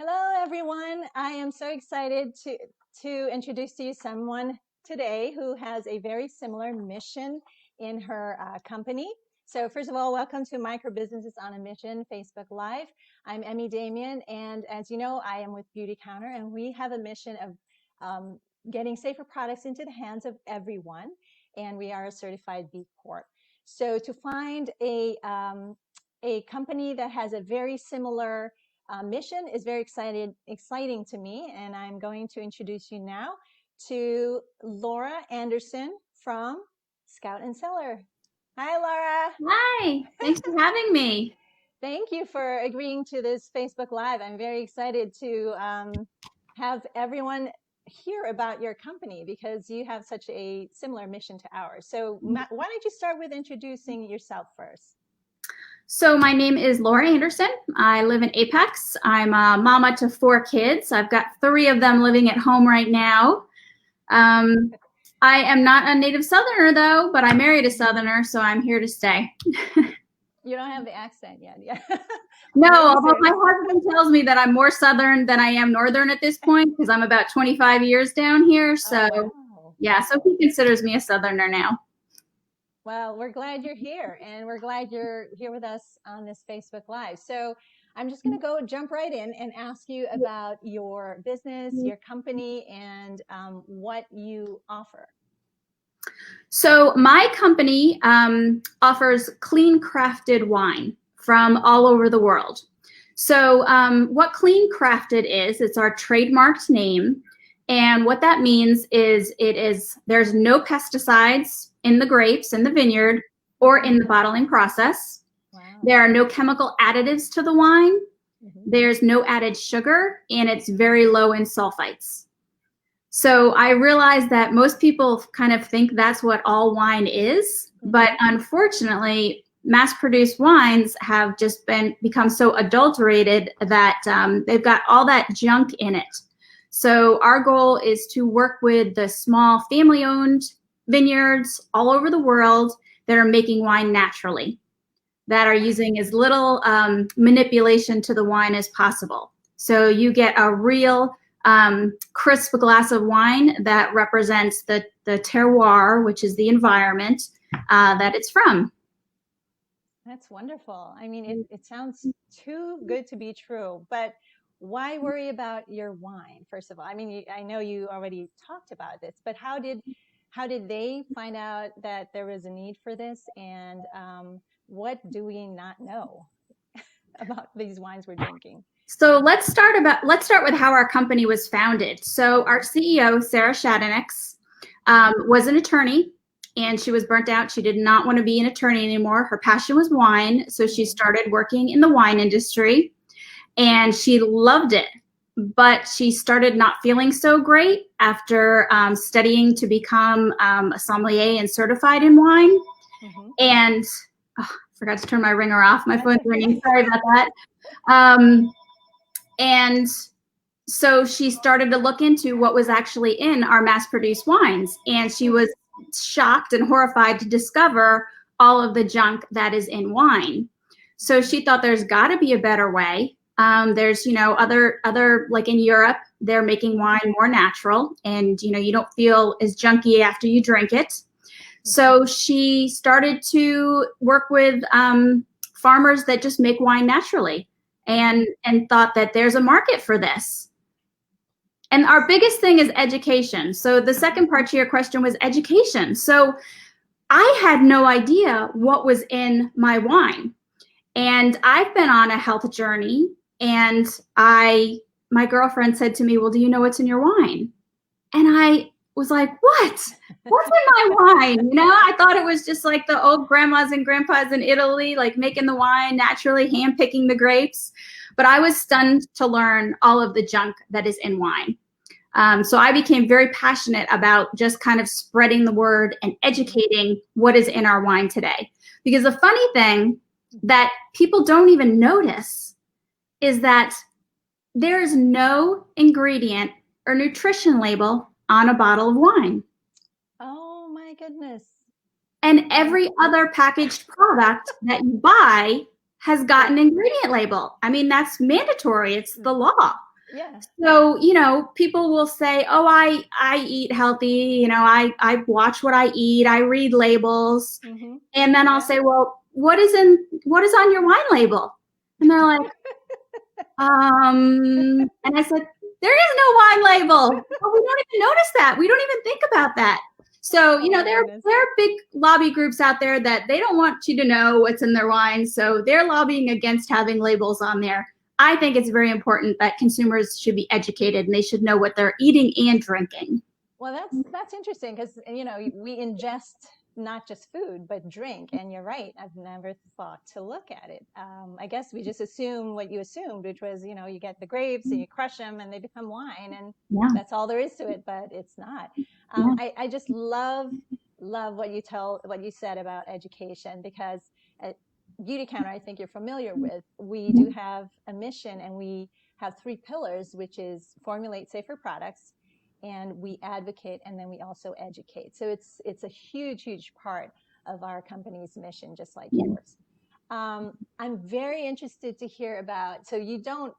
Hello, everyone. I am so excited to introduce to you someone today who has a very similar mission in her company. So first of all, welcome to Microbusinesses on a Mission Facebook Live. I'm Emmy Damien, and as you know, I am with Beautycounter, and we have a mission of getting safer products into the hands of everyone, and we are a certified B Corp. So to find a company that has a very similar mission is very exciting to me, and I'm going to introduce you now to Laura Anderson from Scout and Cellar. Hi, Laura. Hi, thanks for having me. Thank you for agreeing to this Facebook Live. I'm very excited to have everyone hear about your company because you have such a similar mission to ours. So why don't you start with introducing yourself first? So my name is Laura Anderson. I live in Apex. I'm a mama to 4 kids. I've got 3 of them living at home right now. I am not a native Southerner though, but I married a Southerner, so I'm here to stay. You don't have the accent yet. Yeah. No, although my husband tells me that I'm more Southern than I am Northern at this point because I'm about 25 years down here. So wow. Yeah, so he considers me a Southerner now. Well, we're glad you're here, and we're glad you're here with us on this Facebook Live. So I'm just going to jump right in and ask you about your business, your company, and what you offer. So my company offers clean crafted wine from all over the world. So what clean crafted is, it's our trademarked name. And what that means is there's no pesticides in the grapes, in the vineyard, or in the bottling process. Wow. There are no chemical additives to the wine. There's no added sugar, and it's very low in sulfites. So I realize that most people kind of think that's what all wine is, but unfortunately, mass-produced wines have just become so adulterated that they've got all that junk in it. So our goal is to work with the small family-owned vineyards all over the world that are making wine naturally, that are using as little manipulation to the wine as possible. So you get a real crisp glass of wine that represents the terroir, which is the environment that it's from. That's wonderful. I mean, it sounds too good to be true, but why worry about your wine, first of all? I mean, I know you already talked about this, but how did they find out that there was a need for this, and what do we not know about these wines we're drinking? So let's start with how our company was founded. So our CEO, Sarah Shadinix, was an attorney, and she was burnt out. She did not want to be an attorney anymore. Her passion was wine, so she started working in the wine industry, and she loved it. But she started not feeling so great after studying to become a sommelier and certified in wine. And I forgot to turn my ringer off. My phone's ringing. Sorry about that. And so she started to look into what was actually in our mass-produced wines, and she was shocked and horrified to discover all of the junk that is in wine. So she thought there's got to be a better way. There's, other like in Europe, they're making wine more natural, and you don't feel as junky after you drink it. So she started to work with farmers that just make wine naturally, and thought that there's a market for this. And our biggest thing is education. So the second part to your question was education. So I had no idea what was in my wine. And I've been on a health journey, and my girlfriend said to me, "Well, do you know what's in your wine?" And I was like, "What? What's in my wine?" I thought it was just like the old grandmas and grandpas in Italy, like making the wine naturally, hand picking the grapes. But I was stunned to learn all of the junk that is in wine. So I became very passionate about just kind of spreading the word and educating what is in our wine today. Because the funny thing that people don't even notice is that there is no ingredient or nutrition label on a bottle of wine. Oh my goodness. And every other packaged product that you buy has got an ingredient label. I mean, that's mandatory. It's the law. Yeah. So, people will say, oh, I eat healthy. I watch what I eat. I read labels. Mm-hmm. And then I'll Yeah. say, well, what is on your wine label? And they're like, and I said, there is no wine label. Well, we don't even notice that. We don't even think about that. So, Oh my there goodness. are big lobby groups out there that they don't want you to know what's in their wine. So they're lobbying against having labels on there. I think it's very important that consumers should be educated and they should know what they're eating and drinking. Well, that's interesting because we ingest not just food but drink, and you're right. I've never thought to look at it. I guess we just assume what you assumed, which was you get the grapes and you crush them and they become wine, and Yeah. that's all there is to it. But it's not. Yeah. I just love what you said about education, because at Beautycounter, I think you're familiar with, we do have a mission, and we have 3 pillars, which is formulate safer products, and we advocate, and then we also educate. So it's a huge part of our company's mission, just like Yeah. yours. I'm very interested to hear about, so you don't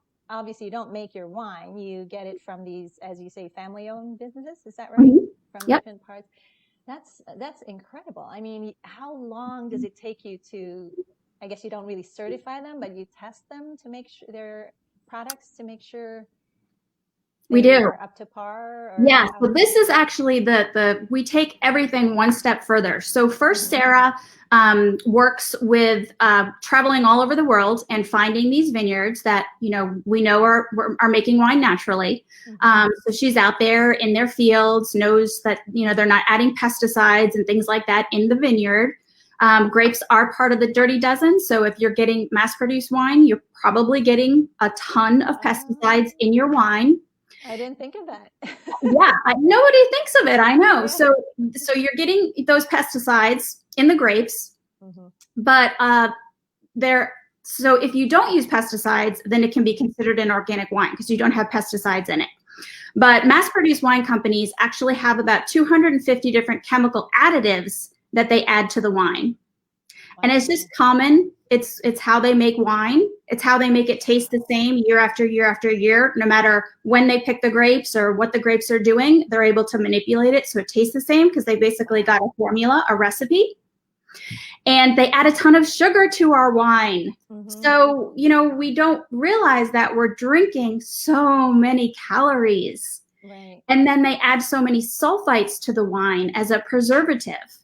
make your wine, you get it from these, as you say, family owned businesses, is that right? Mhm. From Yep. different parts. That's incredible. I mean, how long does it take you to, I guess you don't really certify them, but you test them to make sure their products, to make sure We they do. are up to par? Or Yeah, so this is actually we take everything one step further. So first, Sarah works with traveling all over the world and finding these vineyards that we know are making wine naturally. So she's out there in their fields, knows that they're not adding pesticides and things like that in the vineyard. Grapes are part of the Dirty Dozen, so if you're getting mass-produced wine, you're probably getting a ton of pesticides in your wine. I didn't think of that. Yeah, nobody thinks of it. I know. Yeah. So you're getting those pesticides in the grapes, but so if you don't use pesticides, then it can be considered an organic wine because you don't have pesticides in it. But mass-produced wine companies actually have about 250 different chemical additives that they add to the wine. And it's just common. It's how they make wine. It's how they make it taste the same year after year after year. No matter when they pick the grapes or what the grapes are doing, they're able to manipulate it so it tastes the same because they basically got a formula, a recipe. And they add a ton of sugar to our wine. So, we don't realize that we're drinking so many calories. Right. And then they add so many sulfites to the wine as a preservative.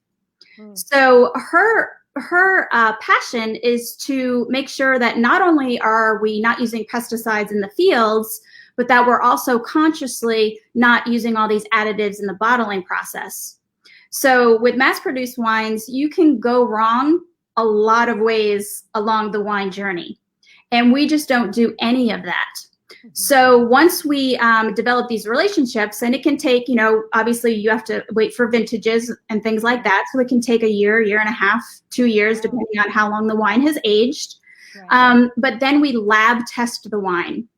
So her passion is to make sure that not only are we not using pesticides in the fields, but that we're also consciously not using all these additives in the bottling process. So with mass-produced wines, you can go wrong a lot of ways along the wine journey. And we just don't do any of that. So once we develop these relationships, and it can take, obviously you have to wait for vintages and things like that. So it can take a year and a half, 2 years, depending on how long the wine has aged. But then we lab test the wine.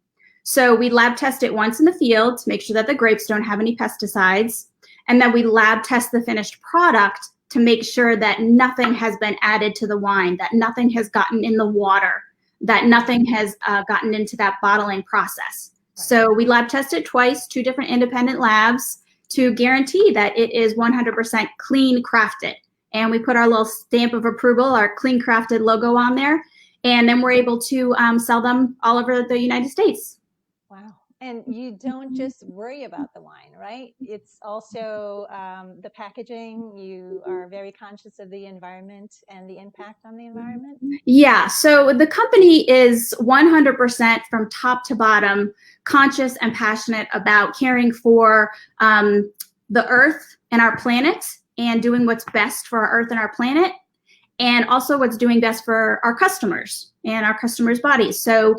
So we lab test it once in the field to make sure that the grapes don't have any pesticides. And then we lab test the finished product to make sure that nothing has been added to the wine, that nothing has gotten in the water, that nothing has gotten into that bottling process. So we lab tested twice, 2 different independent labs, to guarantee that it is 100% clean crafted. And we put our little stamp of approval, our clean crafted logo on there. And then we're able to sell them all over the United States. Wow. And you don't just worry about the wine, right? It's also the packaging. You are very conscious of the environment and the impact on the environment. Yeah. So the company is 100% from top to bottom conscious and passionate about caring for the earth and our planet and doing what's best for our earth and our planet, and also what's doing best for our customers and our customers' bodies. So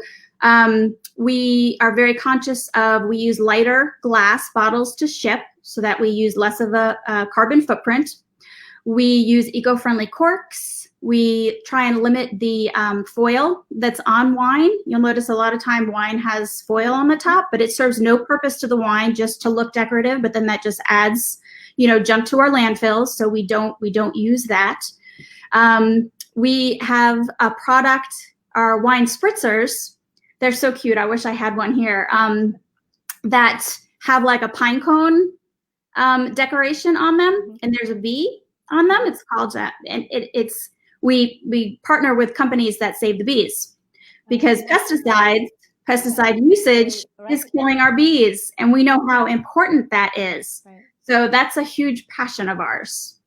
we are very conscious of, we use lighter glass bottles to ship so that we use less of a carbon footprint. We use eco-friendly corks. We try and limit the foil that's on wine. You'll notice a lot of time wine has foil on the top, but it serves no purpose to the wine, just to look decorative, but then that just adds, junk to our landfills. So we don't use that. We have a product, our wine spritzers, They're so cute. I wish I had one here. That have like a pine cone decoration on them, and there's a bee on them. It's called that, and we partner with companies that save the bees, because pesticide usage is killing our bees, and we know how important that is. Right. So that's a huge passion of ours.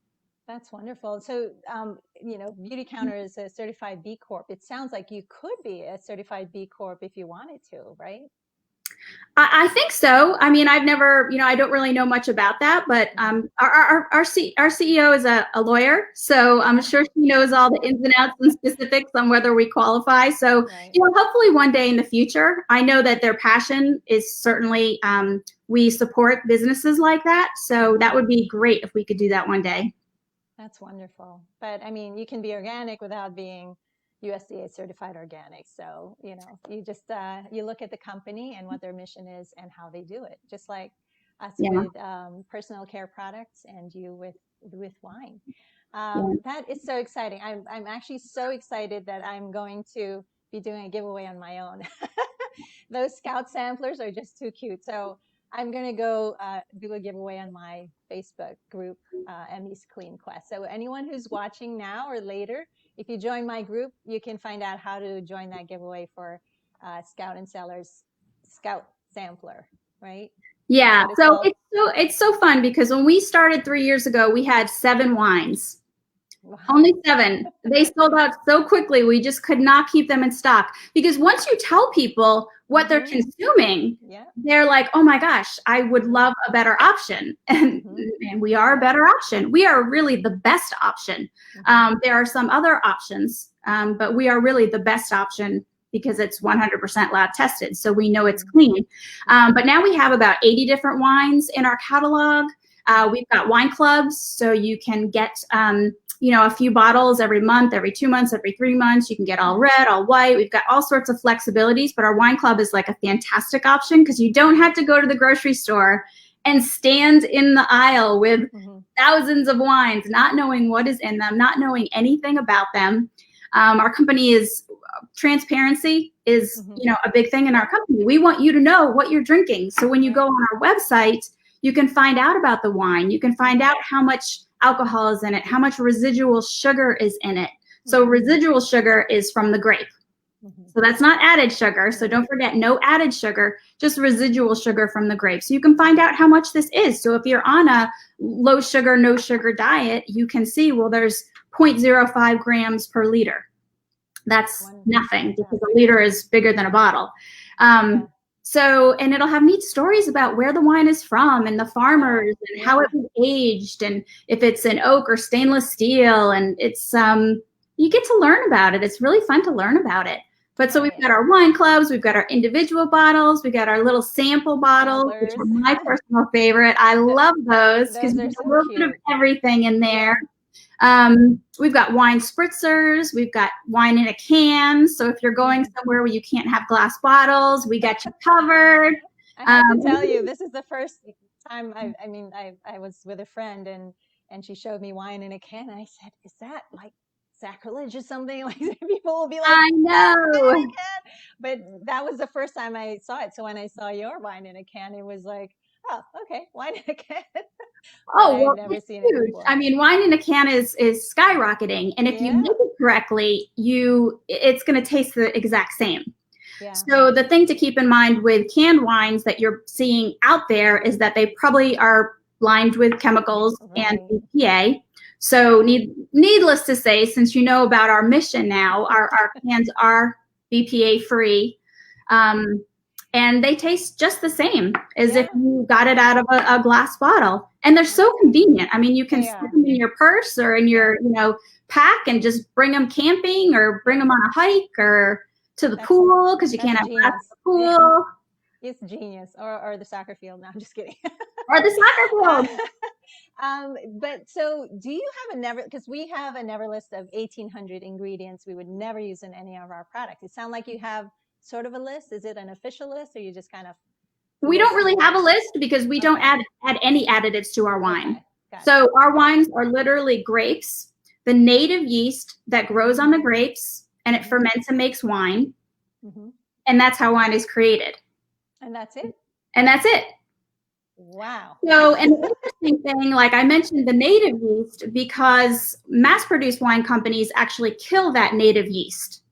That's wonderful. So, Beautycounter is a certified B Corp. It sounds like you could be a certified B Corp if you wanted to, right? I think so. I mean, I've never, I don't really know much about that, but our CEO is a lawyer, so I'm sure she knows all the ins and outs and specifics on whether we qualify. So, hopefully one day in the future. I know that their passion is certainly, we support businesses like that. So that would be great if we could do that one day. That's wonderful. But I mean, you can be organic without being USDA certified organic. So, you just, you look at the company and what their mission is and how they do it, just like us with personal care products and you with wine. That is so exciting. I'm actually so excited that I'm going to be doing a giveaway on my own. Those Scout samplers are just too cute. So I'm going to go do a giveaway on my Facebook group, Emmy's Clean Quest. So anyone who's watching now or later, if you join my group, you can find out how to join that giveaway for Scout and Cellar's Scout Sampler, right? Yeah, so it's so fun because when we started 3 years ago, we had 7 wines. Wow. Only 7. They sold out so quickly. We just could not keep them in stock, because once you tell people what they're consuming, they're like, oh my gosh, I would love a better option. And we are a better option. We are really the best option. There are some other options, but we are really the best option because it's 100% lab tested. So we know it's clean. But now we have about 80 different wines in our catalog. We've got wine clubs, so you can get a few bottles every month, every 2 months, every 3 months. You can get all red, all white. We've got all sorts of flexibilities, but our wine club is like a fantastic option because you don't have to go to the grocery store and stand in the aisle with thousands of wines, not knowing what is in them, not knowing anything about them. Our company is transparency is, a big thing in our company. We want you to know what you're drinking. So when you go on our website, you can find out about the wine. You can find out how much alcohol is in it, how much residual sugar is in it. So residual sugar is from the grape. So that's not added sugar. So don't forget, no added sugar, just residual sugar from the grape. So you can find out how much this is. So if you're on a low sugar, no sugar diet, you can see, well, there's 0.05 grams per liter. That's nothing because a liter is bigger than a bottle. So, and it'll have neat stories about where the wine is from and the farmers and how it was aged and if it's an oak or stainless steel. And it's, you get to learn about it. It's really fun to learn about it. But so we've got our wine clubs, we've got our individual bottles, we got our little sample bottles, which are my personal favorite. I love those because there's a little bit of everything in there. We've got wine spritzers, we've got wine in a can. So if you're going somewhere where you can't have glass bottles, we got you covered. I have to tell you, this is the first time I was with a friend and she showed me wine in a can. And I said, is that like sacrilege or something? Like people will be like, I know. But that was the first time I saw it. So when I saw your wine in a can, it was like, oh, okay, wine in a can. Oh, well, I've never seen it before. I mean, wine in a can is skyrocketing, and if you make it correctly, it's going to taste the exact same. So the thing to keep in mind with canned wines that you're seeing out there is that they probably are lined with chemicals and BPA. So needless to say, since you know about our mission now, our cans are BPA free. And they taste just the same as if you got it out of a glass bottle. And they're so convenient. I mean, you can stick them in your purse or in your, pack and just bring them camping or bring them on a hike or to the pool because you can't have glass at the pool. It's genius. Or the soccer field. No, I'm just kidding. Or the soccer field. But so do you have because we have a never list of 1,800 ingredients we would never use in any of our products. It sounds like you have sort of a list. Is it an official list or you just kind of? We don't really have a list because we don't add any additives to our wine. So our wines are literally grapes, the native yeast that grows on the grapes and it ferments and makes wine. and that's how wine is created. And that's it. And that's it. Wow. So, an interesting thing, like I mentioned the native yeast, because mass-produced wine companies actually kill that native yeast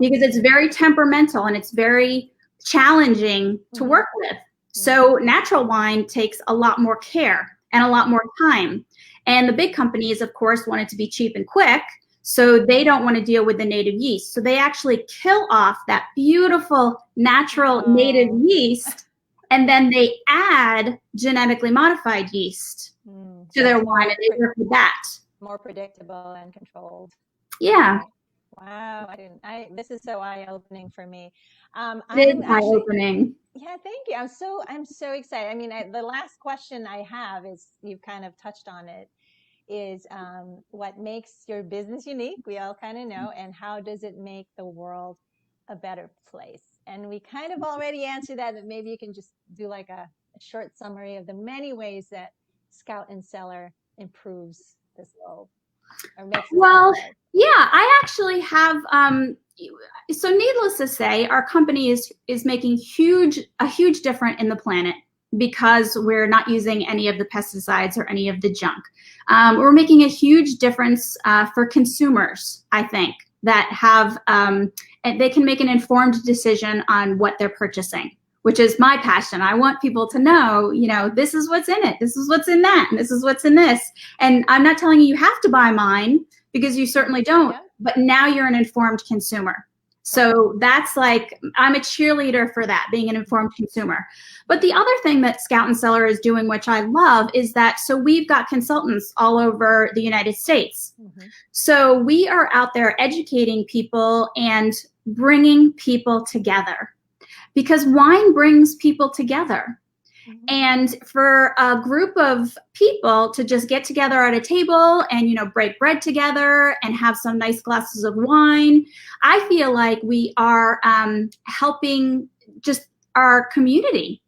because it's very temperamental and it's very challenging to work with. So natural wine takes a lot more care and a lot more time. And the big companies, of course, want it to be cheap and quick. So they don't want to deal with the native yeast. So they actually kill off that beautiful natural native yeast. And then they add genetically modified yeast to their wine, and they work with that. More predictable and controlled. Yeah. Wow. This is so eye-opening for me. It is eye-opening. Yeah, thank you. I'm so excited. I mean, the last question I have is, you've kind of touched on it, is what makes your business unique? We all kind of know. And how does it make the world a better place? And we kind of already answered that, but maybe you can just do like a short summary of the many ways that Scout and Cellar improves this world. Well, yeah, I actually have, so needless to say, our company is making a huge difference in the planet because we're not using any of the pesticides or any of the junk. We're making a huge difference for consumers, I think, that have, and they can make an informed decision on what they're purchasing, which is my passion. I want people to know, you know, this is what's in it, this is what's in that, and this is what's in this. And I'm not telling you have to buy mine, because you certainly don't, but now you're an informed consumer. So that's like, I'm a cheerleader for that, being an informed consumer. But the other thing that Scout and Cellar is doing, which I love, is that, so we've got consultants all over the United States. So we are out there educating people and bringing people together, because wine brings people together. And for a group of people to just get together at a table and, you know, break bread together and have some nice glasses of wine, I feel like we are helping just our community.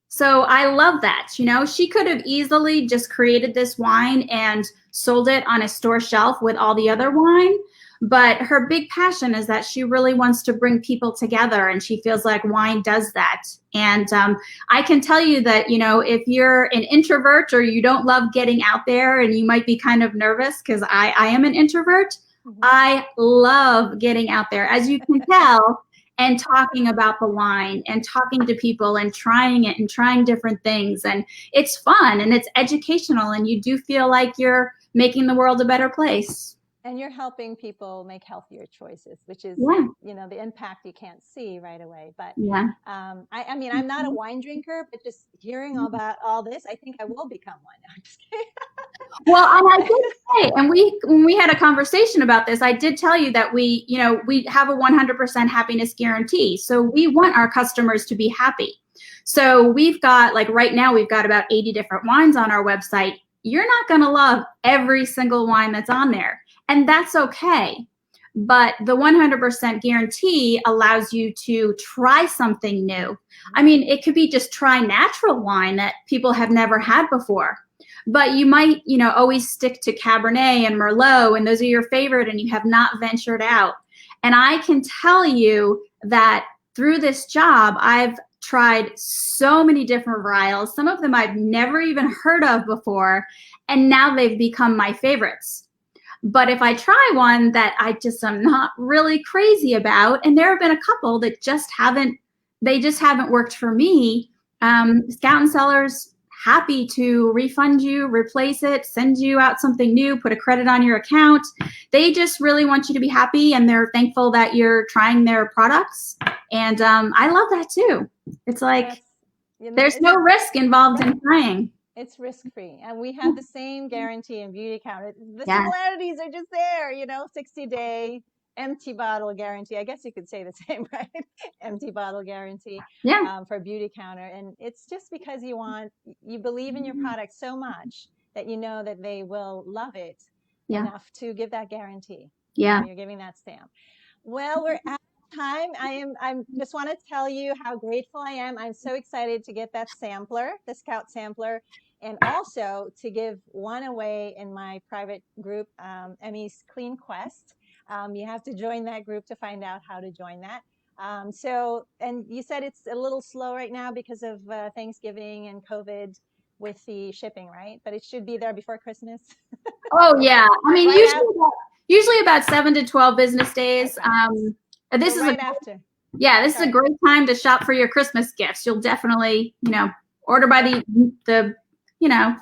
So I love that. You know, she could have easily just created this wine and sold it on a store shelf with all the other wine. But her big passion is that she really wants to bring people together, and she feels like wine does that. And I can tell you that, you know, if you're an introvert or you don't love getting out there and you might be kind of nervous, because I am an introvert, I love getting out there, as you can tell, and talking about the wine and talking to people and trying it and trying different things. And it's fun and it's educational, and you do feel like you're making the world a better place. And you're helping people make healthier choices, which is, you know, the impact you can't see right away. But I mean, I'm not a wine drinker, but just hearing about all this, I think I will become one. I'm just kidding. Well, and I did say, and when we had a conversation about this, I did tell you that we have a 100% happiness guarantee. So we want our customers to be happy. So we've got, like right now, we've got about 80 different wines on our website. You're not going to love every single wine that's on there. And that's okay. But the 100% guarantee allows you to try something new. I mean, it could be just try natural wine that people have never had before. But you might, you know, always stick to Cabernet and Merlot, and those are your favorite, and you have not ventured out. And I can tell you that through this job, I've tried so many different varietals. Some of them I've never even heard of before, and now they've become my favorites. But if I try one that I just am not really crazy about, and there have been a couple that just haven't worked for me, Scout and Cellar's happy to refund you, replace it, send you out something new, put a credit on your account. They just really want you to be happy, and they're thankful that you're trying their products. And I love that too. It's like, there's no risk involved in trying. It's risk-free. And we have the same guarantee in Beautycounter. The similarities are just there, you know, 60-day empty bottle guarantee. I guess you could say the same, right? Empty bottle guarantee for Beautycounter. And it's just because you believe in your product so much that you know that they will love it enough to give that guarantee. Yeah. You know, you're giving that stamp. Well, we're out of time. I just want to tell you how grateful I am. I'm so excited to get that sampler, the Scout sampler, and also to give one away in my private group, Emmy's Clean Quest. You have to join that group to find out how to join that. So, and you said it's a little slow right now because of Thanksgiving and COVID with the shipping, right? But it should be there before Christmas. Oh yeah. I mean, Right after. usually about 7 to 12 business days. Okay. This So is a right after. Yeah, this is a Sorry. great time to shop for your Christmas gifts. You'll definitely, order by the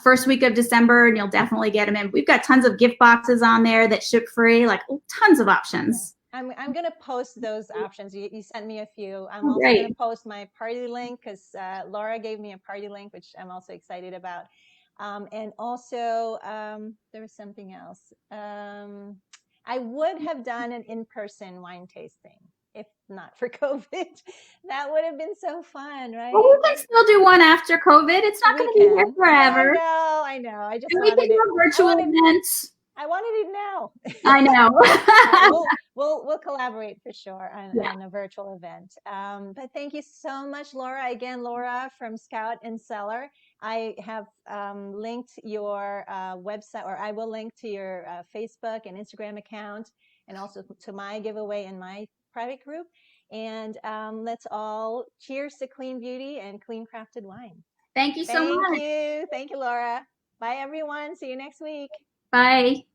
first week of December, and you'll definitely get them in. We've got tons of gift boxes on there that ship free, like tons of options. I'm going to post those options. You sent me a few. I'm Oh, also going to great. post my party link because Laura gave me a party link, which I'm also excited about. And also, there was something else. I would have done an in-person wine tasting if not for COVID. That would have been so fun, Well, right? we can still do one after COVID. It's not We going to be here can. forever. I know. I just And we can wanted it. do a virtual event. I wanted it now. I know. All right, we'll collaborate for sure Yeah. on a virtual event. But thank you so much, Laura. Again, Laura from Scout and Cellar. I have linked your website, or I will link to your Facebook and Instagram account, and also to my giveaway in my private group. And let's all cheers to clean beauty and clean crafted wine. Thank you so much. Thank you, Laura. Bye, everyone. See you next week. Bye.